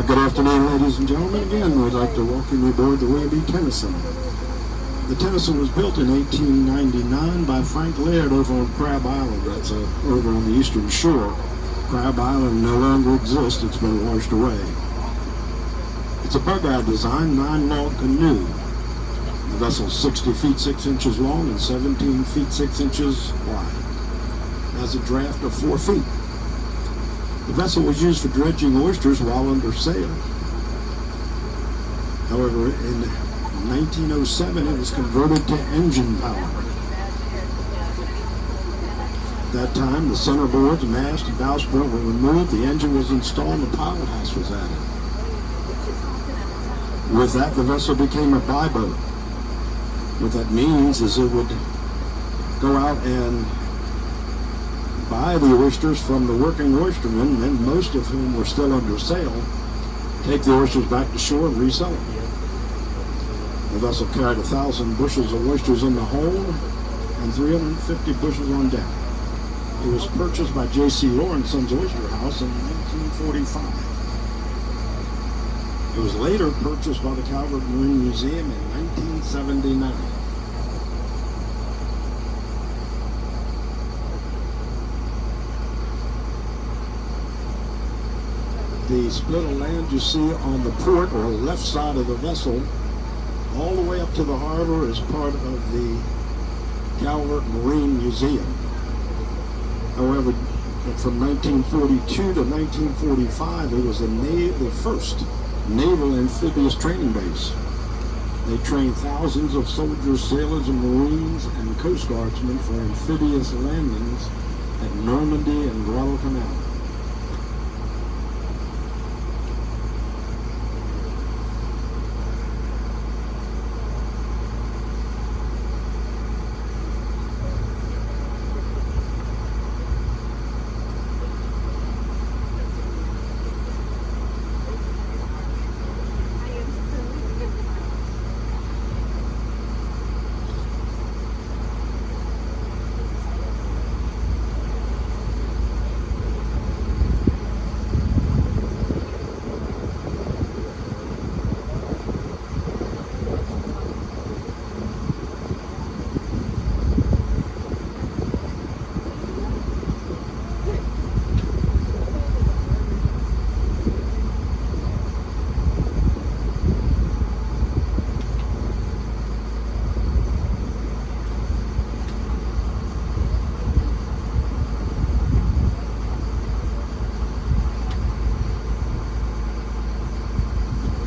Good afternoon, ladies and gentlemen. Again, we'd like to welcome you aboard the Wm.B Tennison. The Tennison was built in 1899 by Frank Laird over on Crab Island. That's over on the eastern shore. Crab Island no longer exists. It's been washed away. It's a bug-eye design, 9-log canoe. The vessel's 60 feet 6 inches long and 17 feet 6 inches wide. It has a draft of 4 feet. The vessel was used for dredging oysters while under sail. However, in 1907, it was converted to engine power. At that time, the centerboards, mast, and bowsprit were removed, the engine was installed, and the pilot house was added. With that, the vessel became a bi-boat. What that means is it would go out and buy the oysters from the working oystermen, and most of whom were still under sail, take the oysters back to shore and resell them. The vessel carried 1,000 bushels of oysters in the hold and 350 bushels on deck. It was purchased by J.C. Lawrenson's Oyster House in 1945. It was later purchased by the Calvert Marine Museum in 1979. The split of land you see on the port or left side of the vessel all the way up to the harbor is part of the Calvert Marine Museum. However, from 1942 to 1945, it was the first naval amphibious training base. They trained thousands of soldiers, sailors, and Marines and Coast Guardsmen for amphibious landings at Normandy and Guadalcanal.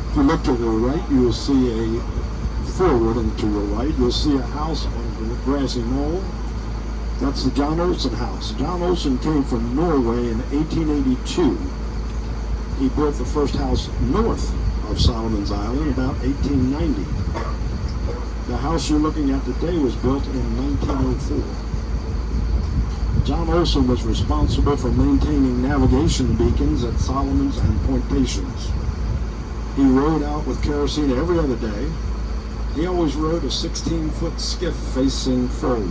If you look to the right, you will see forward and to your right, you'll see a house on the grassy knoll. That's the John Olsen house. John Olsen came from Norway in 1882. He built the first house north of Solomon's Island about 1890. The house you're looking at today was built in 1904. John Olsen was responsible for maintaining navigation beacons at Solomon's and Point Patience. He rowed out with kerosene every other day. He always rowed a 16-foot skiff facing forward.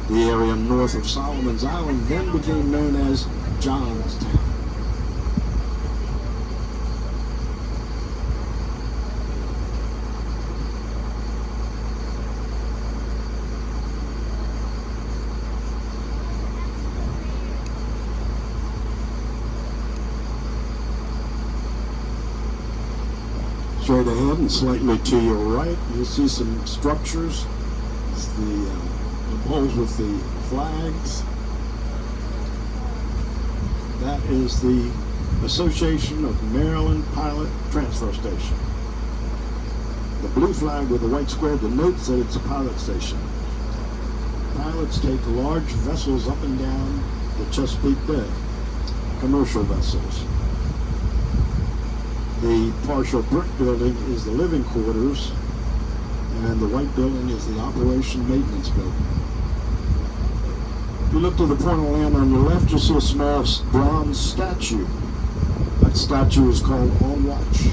The area north of Solomon's Island then became known as Johnstown. Straight ahead and slightly to your right, you'll see some structures. It's the poles with the flags. That is the Association of Maryland Pilot Transfer Station. The blue flag with the white square denotes that it's a pilot station. Pilots take large vessels up and down the Chesapeake Bay, commercial vessels. The partial brick building is the living quarters, and the white building is the operation maintenance building. If you look to the point of land on your left, you'll see a small bronze statue. That statue is called On Watch.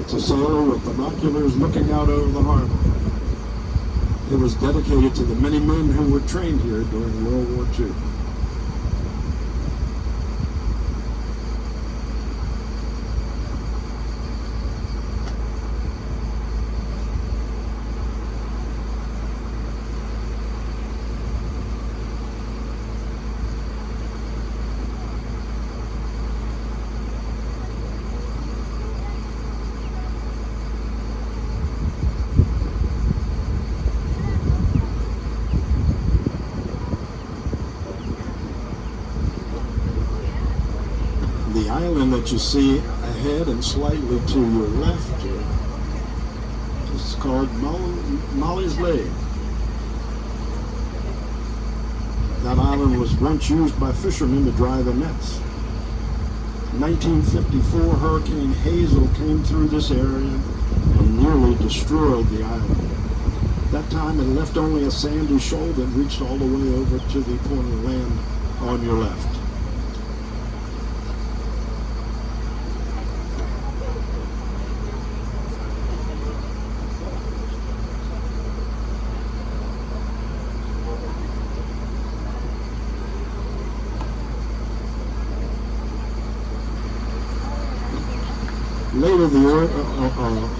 It's a sailor with binoculars looking out over the harbor. It was dedicated to the many men who were trained here during World War II. island that you see ahead and slightly to your left is called Molly's Lake. That island was once used by fishermen to dry their nets. In 1954, Hurricane Hazel came through this area and nearly destroyed the island. At that time, it left only a sandy shoal that reached all the way over to the point of land on your left. Later, the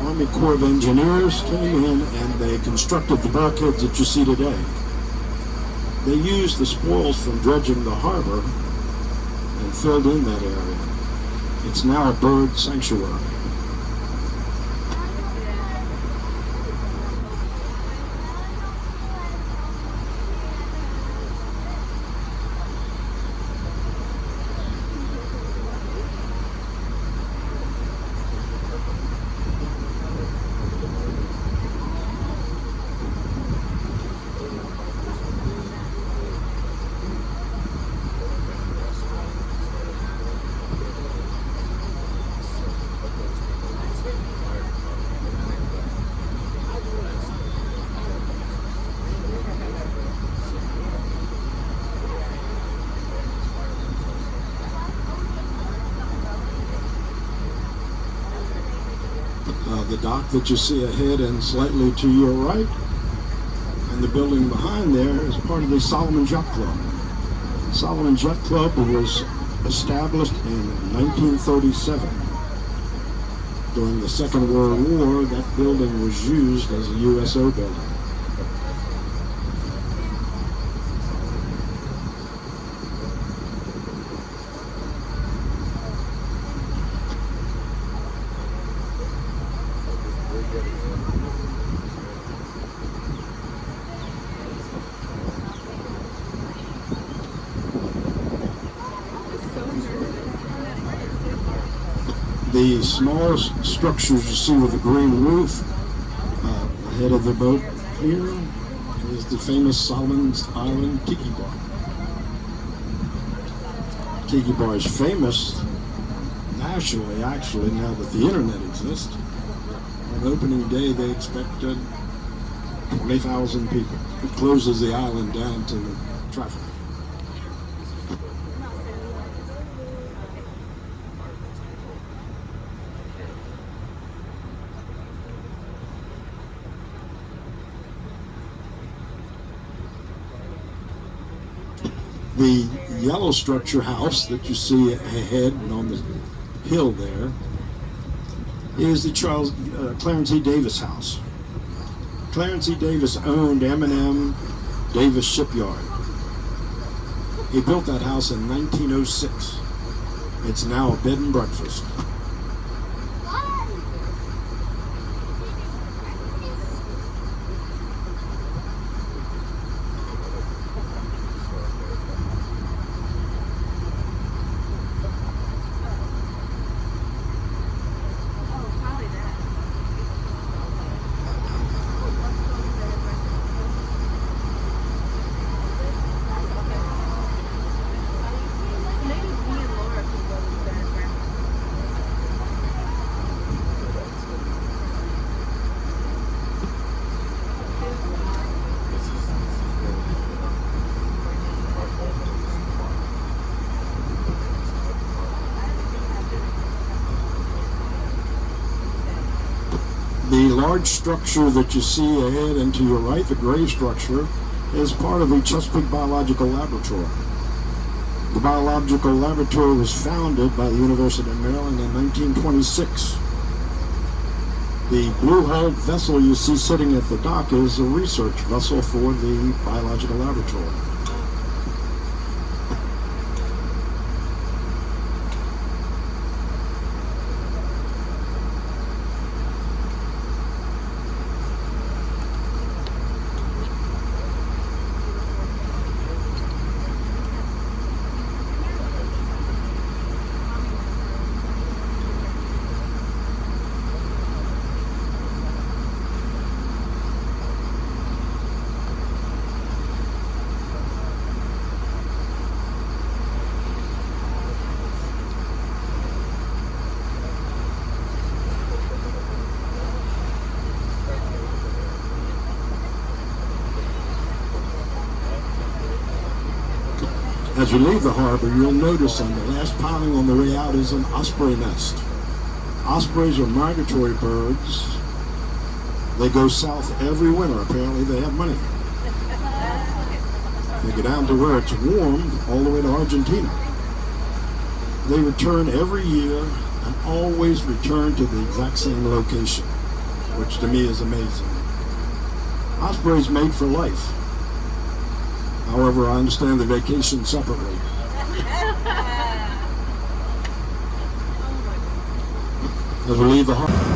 Army Corps of Engineers came in and they constructed the bulkheads that you see today. They used the spoils from dredging the harbor and filled in that area. It's now a bird sanctuary. The dock that you see ahead and slightly to your right, and the building behind there is part of the Solomon Yacht Club. Solomon Yacht Club was established in 1937. During the Second World War, that building was used as a USO building. The smallest structures you see with a green roof ahead of the boat here is the famous Solomon's Island Tiki Bar. Tiki Bar is famous nationally, actually, now that the internet exists. On opening day, they expected 20,000 people. It closes the island down to traffic. The yellow structure house that you see ahead and on the hill there is the Clarence E. Davis house. Clarence E. Davis owned M&M Davis Shipyard. He built that house in 1906. It's now a bed and breakfast. The large structure that you see ahead and to your right, the gray structure, is part of the Chesapeake Biological Laboratory. The Biological Laboratory was founded by the University of Maryland in 1926. The blue-hulled vessel you see sitting at the dock is a research vessel for the Biological Laboratory. As we leave the harbor, you'll notice on the last piling on the way out is an osprey nest. Ospreys are migratory birds. They go south every winter. Apparently they have money. They go down to where it's warm, all the way to Argentina. They return every year and always return to the exact same location, which to me is amazing. Ospreys mate for life. However, I understand the vacation separately. As we leave the harbor.